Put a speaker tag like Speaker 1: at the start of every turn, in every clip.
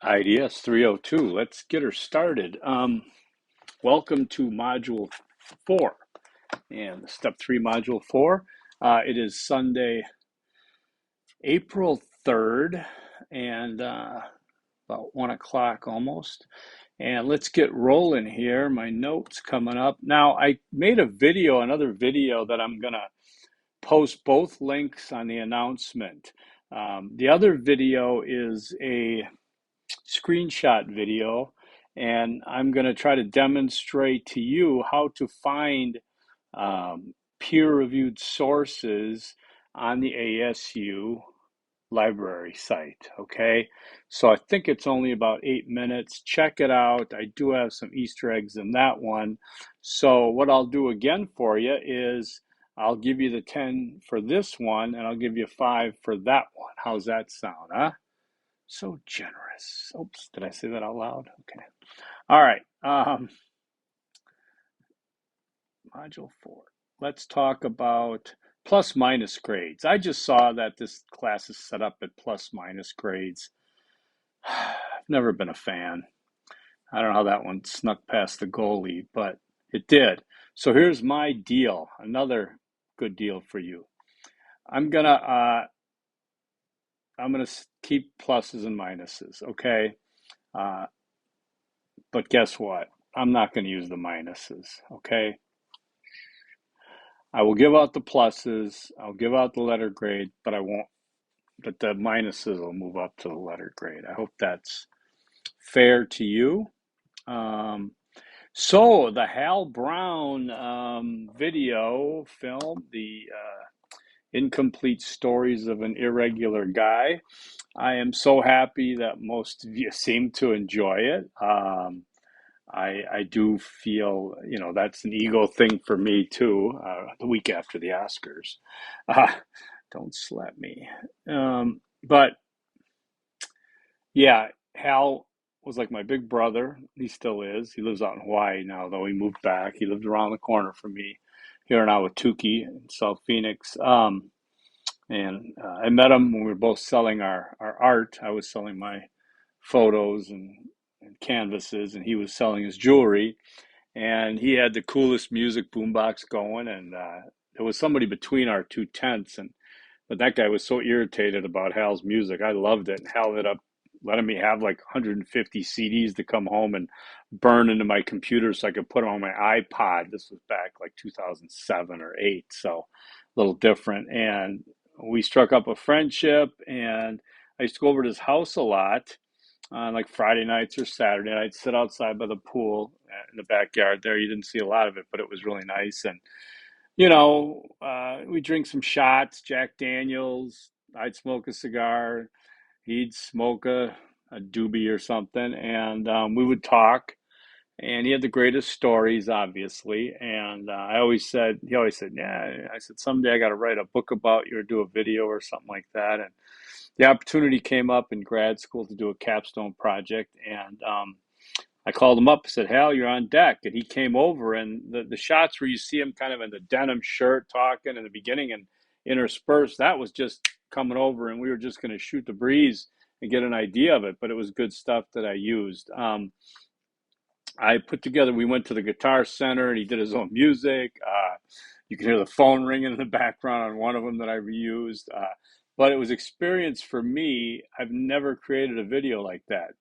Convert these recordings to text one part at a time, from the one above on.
Speaker 1: IDS 302. Let's get her started. Welcome to Module 4 and Step 3, Module 4. It is Sunday, April 3rd, and about 1 o'clock almost. And let's get rolling here. My notes coming up. Now, I made a video, another video that I'm going to post both links on the announcement. The other video is a screenshot video, and I'm going to try to demonstrate to you how to find peer-reviewed sources on the ASU library site. Okay, so I think it's only about 8 minutes. Check it out. I do have some Easter eggs in that one. So what I'll do again for you is I'll give you the 10 for this one, and I'll give you 5 for that one. How's that sound, huh? So generous. Oops, did I say that out loud? Okay. All right. Module 4. Let's talk about plus minus grades. I just saw that this class is set up at plus minus grades. I've never been a fan. I don't know how that one snuck past the goalie, but it did. So here's my deal. Another good deal for you. I'm gonna keep pluses and minuses, okay? But guess what? I'm not going to use the minuses, okay? I will give out the pluses, I'll give out the letter grade, but the minuses will move up to the letter grade. I hope that's fair to you. So the Hal Brown video film, the Incomplete Stories of an Irregular Guy. I am so happy that most of you seem to enjoy it. I do feel, that's an ego thing for me too, the week after the Oscars. Don't slap me. But yeah, Hal was like my big brother. He still is. He lives out in Hawaii now, though he moved back. He lived around the corner from me here in Ahwatukee in South Phoenix. And I met him when we were both selling our art. I was selling my photos and canvases, and he was selling his jewelry. And he had the coolest music boombox going, and there was somebody between our two tents, but that guy was so irritated about Hal's music. I loved it, and Hal ended up letting me have like 150 CDs to come home and burn into my computer so I could put them on my iPod. This was back like 2007 or 8, so a little different. And we struck up a friendship, and I used to go over to his house a lot on like Friday nights or Saturday. I'd sit outside by the pool in the backyard there. You didn't see a lot of it, but it was really nice. And, we drink some shots, Jack Daniels. I'd smoke a cigar. He'd smoke a doobie or something. And we would talk. And he had the greatest stories, obviously. And he always said, yeah, I said, someday I got to write a book about you or do a video or something like that. And the opportunity came up in grad school to do a capstone project. And I called him up and said, Hal, you're on deck. And he came over, and the shots where you see him kind of in the denim shirt talking in the beginning and interspersed, that was just coming over, and we were just going to shoot the breeze and get an idea of it. But it was good stuff that I used. We went to the Guitar Center, and he did his own music. You can hear the phone ringing in the background on one of them that I reused. But it was experience for me. I've never created a video like that.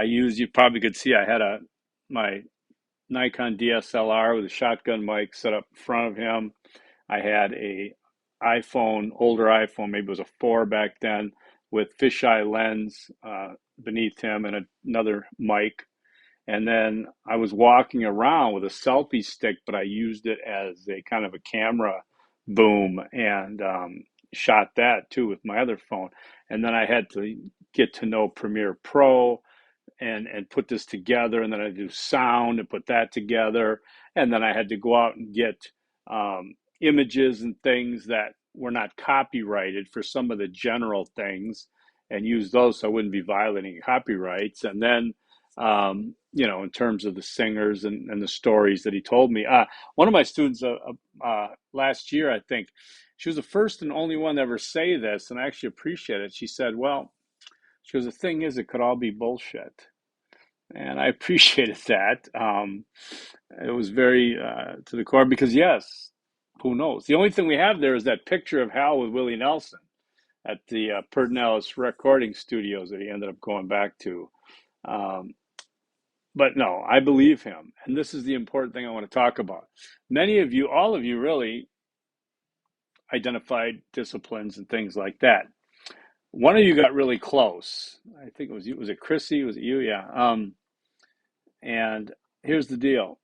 Speaker 1: You probably could see I had my Nikon DSLR with a shotgun mic set up in front of him. I had older iPhone, maybe it was a 4 back then, with fisheye lens beneath him and another mic. And then I was walking around with a selfie stick, but I used it as a kind of a camera boom and shot that too with my other phone. And then I had to get to know Premiere Pro and put this together. And then I do sound and put that together. And then I had to go out and get images and things that were not copyrighted for some of the general things and use those so I wouldn't be violating copyrights. And then in terms of the singers and the stories that he told me. One of my students last year, I think, she was the first and only one to ever say this, and I actually appreciate it. She said, well, Because the thing is, it could all be bullshit. And I appreciated that. It was very to the core because, yes, who knows? The only thing we have there is that picture of Hal with Willie Nelson at the Pedernales recording studios that he ended up going back to. Um, but no, I believe him. And this is the important thing I want to talk about. Many of you, all of you really identified disciplines and things like that. One of you got really close. I think it was you. Was it Chrissy? Was it you? Yeah. And here's the deal.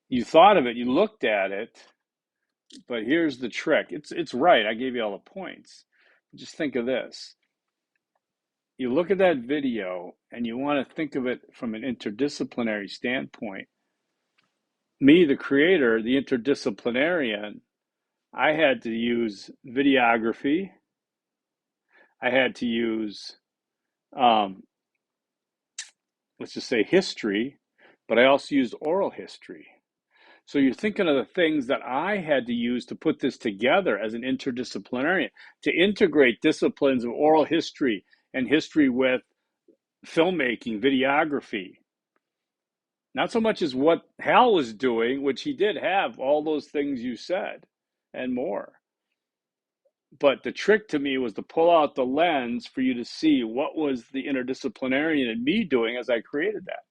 Speaker 1: You thought of it, you looked at it, but here's the trick. It's right. I gave you all the points. Just think of this. You look at that video and you want to think of it from an interdisciplinary standpoint. Me, the creator, the interdisciplinarian, I had to use videography. I had to use, let's just say, history, but I also used oral history. So you're thinking of the things that I had to use to put this together as an interdisciplinarian, to integrate disciplines of oral history and history with filmmaking, videography. Not so much as what Hal was doing, which he did have all those things you said and more. But the trick to me was to pull out the lens for you to see what was the interdisciplinarian in me doing as I created that.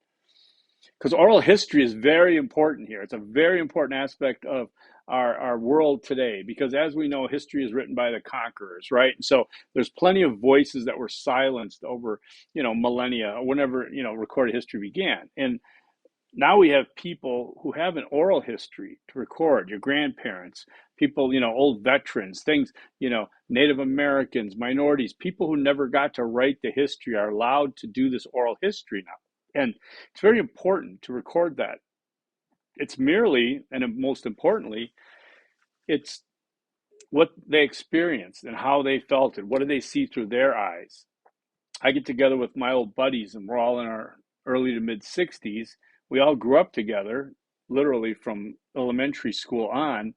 Speaker 1: Because oral history is very important here. It's a very important aspect of our world today, because as we know, history is written by the conquerors, right? And so there's plenty of voices that were silenced over, millennia, or whenever, recorded history began. And now we have people who have an oral history to record, your grandparents, people, old veterans, things, Native Americans, minorities, people who never got to write the history are allowed to do this oral history now. And it's very important to record that. It's merely, and most importantly, it's what they experienced and how they felt it. What do they see through their eyes? I get together with my old buddies, and we're all in our early to mid 60s. We all grew up together, literally from elementary school on,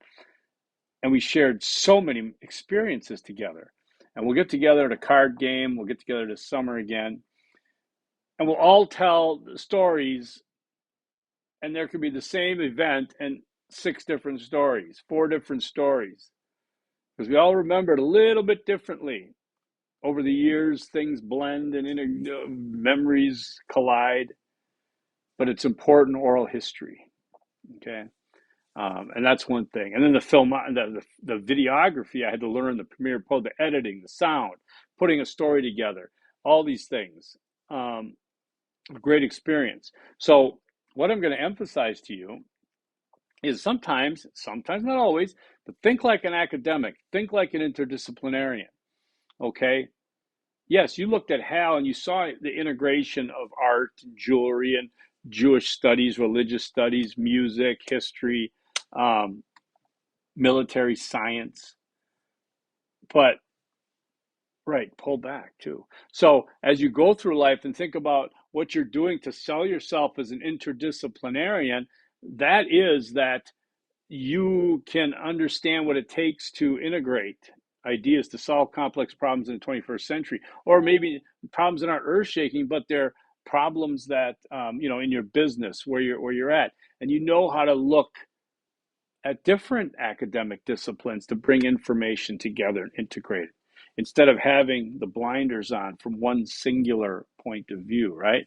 Speaker 1: and we shared so many experiences together. And we'll get together at a card game, we'll get together this summer again, and we'll all tell stories, and there could be the same event and 6 different stories, 4 different stories, because we all remember it a little bit differently. Over the years, things blend and memories collide, but it's important oral history, okay? And that's one thing. And then the film, the videography, I had to learn the Premiere Pro, the editing, the sound, putting a story together, all these things. Great experience. So what I'm going to emphasize to you is sometimes not always, but think like an academic, think like an interdisciplinarian, okay? Yes, you looked at Hal and you saw the integration of art, jewelry, and Jewish studies, religious studies, music, history, military science. But, right, pull back too. So as you go through life and think about what you're doing to sell yourself as an interdisciplinarian, that is that you can understand what it takes to integrate ideas to solve complex problems in the 21st century, or maybe problems that aren't earth-shaking, but they're problems that in your business where you're at, and you know how to look at different academic disciplines to bring information together and integrate it, instead of having the blinders on from one singular point of view, right?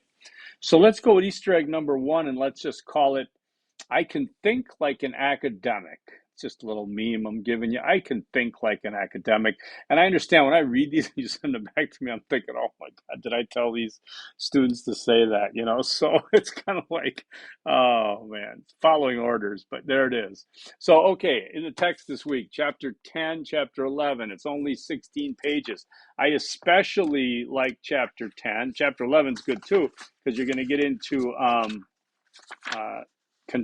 Speaker 1: So let's go with Easter egg number 1, and let's just call it, I can think like an academic. It's just a little meme I'm giving you. I can think like an academic. And I understand when I read these and you send them back to me, I'm thinking, oh my God, did I tell these students to say that? So it's kind of like, oh man, following orders, but there it is. So, okay, in the text this week, chapter 10, chapter 11, it's only 16 pages. I especially like chapter 10. Chapter 11 is good too, because you're going to get into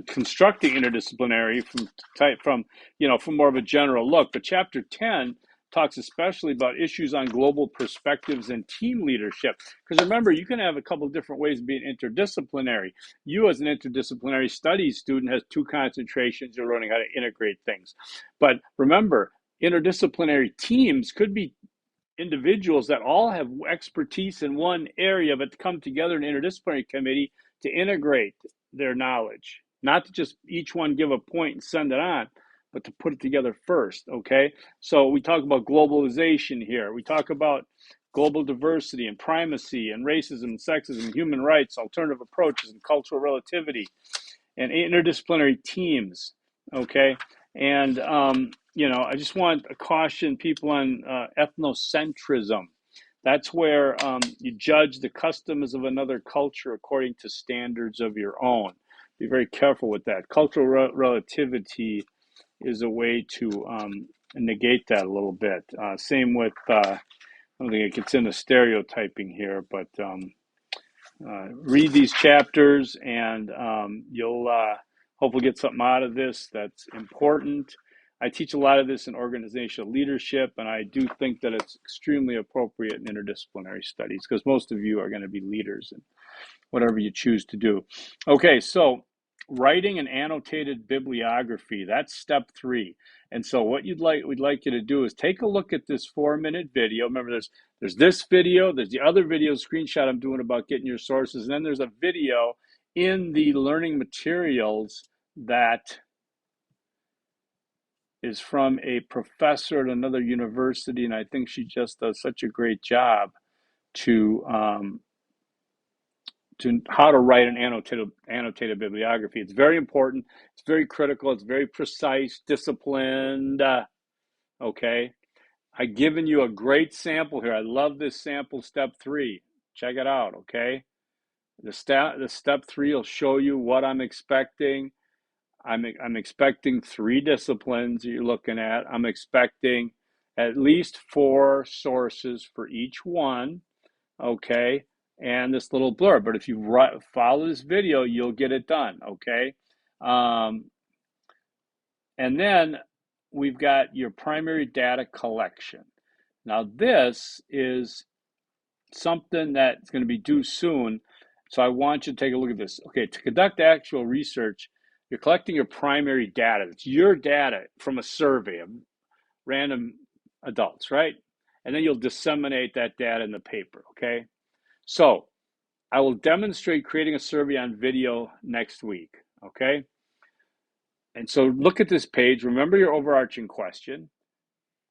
Speaker 1: constructing interdisciplinary from more of a general look. But chapter 10 talks especially about issues on global perspectives and team leadership. Because remember, you can have a couple of different ways of being interdisciplinary. You, as an interdisciplinary studies student, has 2 concentrations. You're learning how to integrate things. But remember, interdisciplinary teams could be individuals that all have expertise in one area, but to come together in an interdisciplinary committee to integrate their knowledge, not to just each one give a point and send it on, but to put it together first. Okay, so we talk about globalization here. We talk about global diversity and primacy and racism and sexism and human rights, alternative approaches and cultural relativity and interdisciplinary teams. Okay, and I just want to caution people on ethnocentrism. That's where you judge the customs of another culture according to standards of your own. Be very careful with that. Cultural relativity is a way to negate that a little bit. Same with, I don't think it gets into stereotyping here, but read these chapters and you'll hopefully get something out of this that's important. I teach a lot of this in organizational leadership, and I do think that it's extremely appropriate in interdisciplinary studies because most of you are going to be leaders in whatever you choose to do. Okay, so writing an annotated bibliography, that's step 3. And so what we'd like you to do is take a look at this 4-minute video. Remember, there's this video, there's the other video screenshot I'm doing about getting your sources, and then there's a video in the learning materials that is from a professor at another university, and I think she just does such a great job to how to write an annotated bibliography. It's very important. It's very critical. It's very precise, disciplined. Okay. I've given you a great sample here. I love this sample, step 3. Check it out. Okay. The step 3 will show you what I'm expecting. I'm expecting 3 disciplines you're looking at. I'm expecting at least 4 sources for each one. Okay. And this little blurb. But if you follow this video, you'll get it done. Okay. And then we've got your primary data collection. Now, this is something that's going to be due soon. So I want you to take a look at this. Okay, to conduct actual research, you're collecting your primary data. It's your data from a survey of random adults, right? And then you'll disseminate that data in the paper, okay? So I will demonstrate creating a survey on video next week, okay? And so look at this page, remember your overarching question,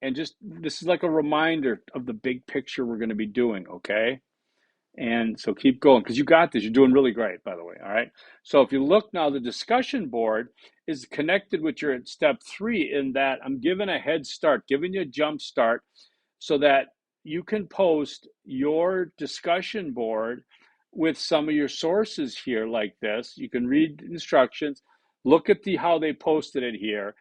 Speaker 1: and just, this is like a reminder of the big picture we're going to be doing, okay? And so keep going, because you got this. You're doing really great, by the way, all right? So if you look now, the discussion board is connected with your step 3 in that I'm giving a head start, giving you a jump start so that you can post your discussion board with some of your sources here like this. You can read instructions, look at how they posted it here.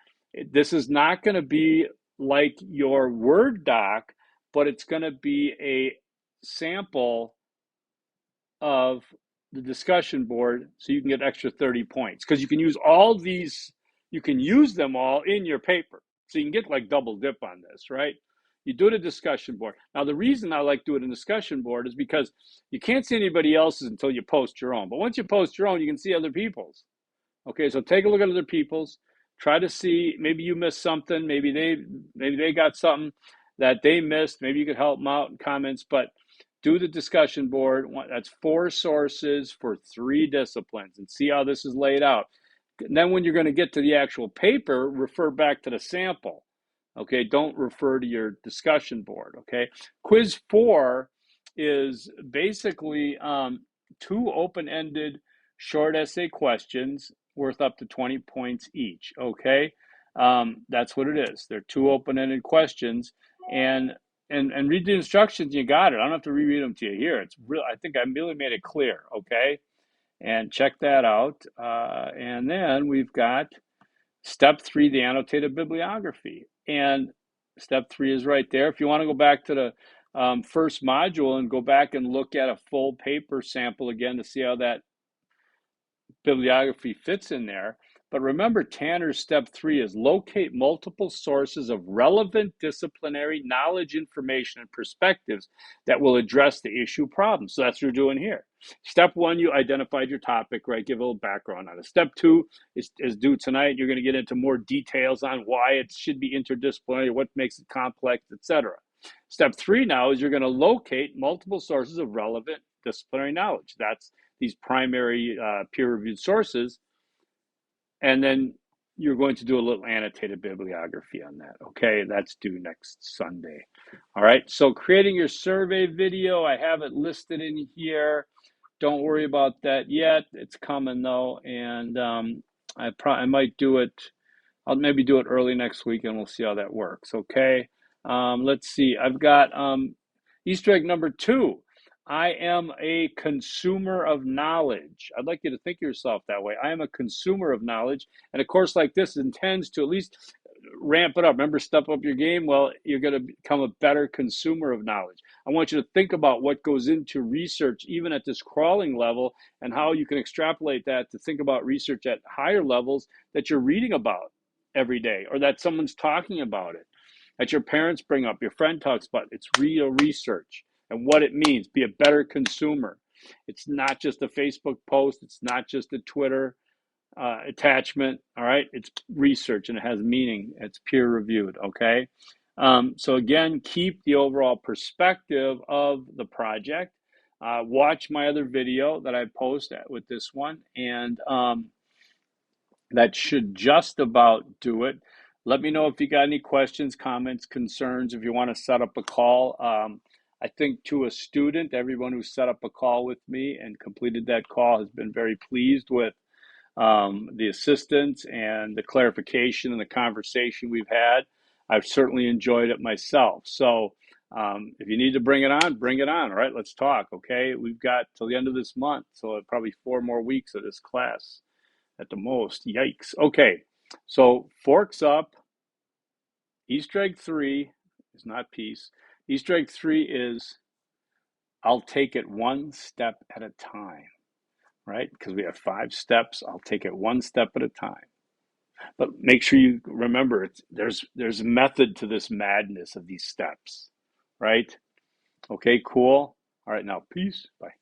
Speaker 1: This is not going to be like your Word doc, but it's going to be a sample of the discussion board so you can get extra 30 points because you can use all these, you can use them all in your paper. So you can get like double dip on this, right? You do the discussion board. Now, the reason I like doing a discussion board is because you can't see anybody else's until you post your own. But once you post your own, you can see other people's. Okay, so take a look at other people's. Try to see, maybe you missed something. Maybe they got something that they missed. Maybe you could help them out in comments. But do the discussion board. That's 4 sources for 3 disciplines, and see how this is laid out. And then when you're going to get to the actual paper, refer back to the sample. Okay, don't refer to your discussion board. Okay, quiz 4 is basically 2 open-ended short essay questions worth up to 20 points each. Okay, that's what it is. They're 2 open-ended questions, and read the instructions. You got it. I don't have to reread them to you here. It's real. I think I really made it clear. Okay, and check that out. And then we've got step 3, the annotated bibliography. And step 3 is right there. If you want to go back to the first module and go back and look at a full paper sample again to see how that bibliography fits in there. But remember, Tanner's step 3 is locate multiple sources of relevant disciplinary knowledge, information, and perspectives that will address the issue problem. So that's what you're doing here. Step 1, you identified your topic, right? Give a little background on it. Step 2 is due tonight. You're going to get into more details on why it should be interdisciplinary, what makes it complex, etc. Step three now is you're going to locate multiple sources of relevant disciplinary knowledge. That's these primary peer-reviewed sources. And then you're going to do a little annotated bibliography on that. Okay, that's due next Sunday. All right, so creating your survey video, I have it listed in here. Don't worry about that yet. It's coming though, and I might do it. I'll maybe do it early next week, and we'll see how that works. Okay. Let's see. I've got Easter egg number 2. I am a consumer of knowledge. I'd like you to think of yourself that way. I am a consumer of knowledge, and a course like this intends to at least ramp it up. Remember, step up your game. Well, you're going to become a better consumer of knowledge. I want you to think about what goes into research, even at this crawling level, and how you can extrapolate that to think about research at higher levels that you're reading about every day, or that someone's talking about it, that your parents bring up, your friend talks about. It's real research and what it means. Be a better consumer. It's not just a Facebook post. It's not just a Twitter attachment. All right, it's research and it has meaning. It's peer reviewed. Okay, so again, keep the overall perspective of the project. Watch my other video that I post with this one, and that should just about do it. Let me know if you got any questions, comments, concerns, if you want to set up a call. I think to a student, everyone who set up a call with me and completed that call has been very pleased with the assistance and the clarification and the conversation we've had. I've certainly enjoyed it myself. So if you need to bring it on, bring it on. All right, let's talk. Okay, we've got till the end of this month, so probably 4 more weeks of this class at the most. Yikes. Okay, so forks up. Easter egg 3 is not peace. Easter egg 3 is I'll take it one step at a time, right? Because we have 5 steps. I'll take it one step at a time. But make sure you remember there's a method to this madness of these steps, right? Okay, cool. All right, now peace. Bye.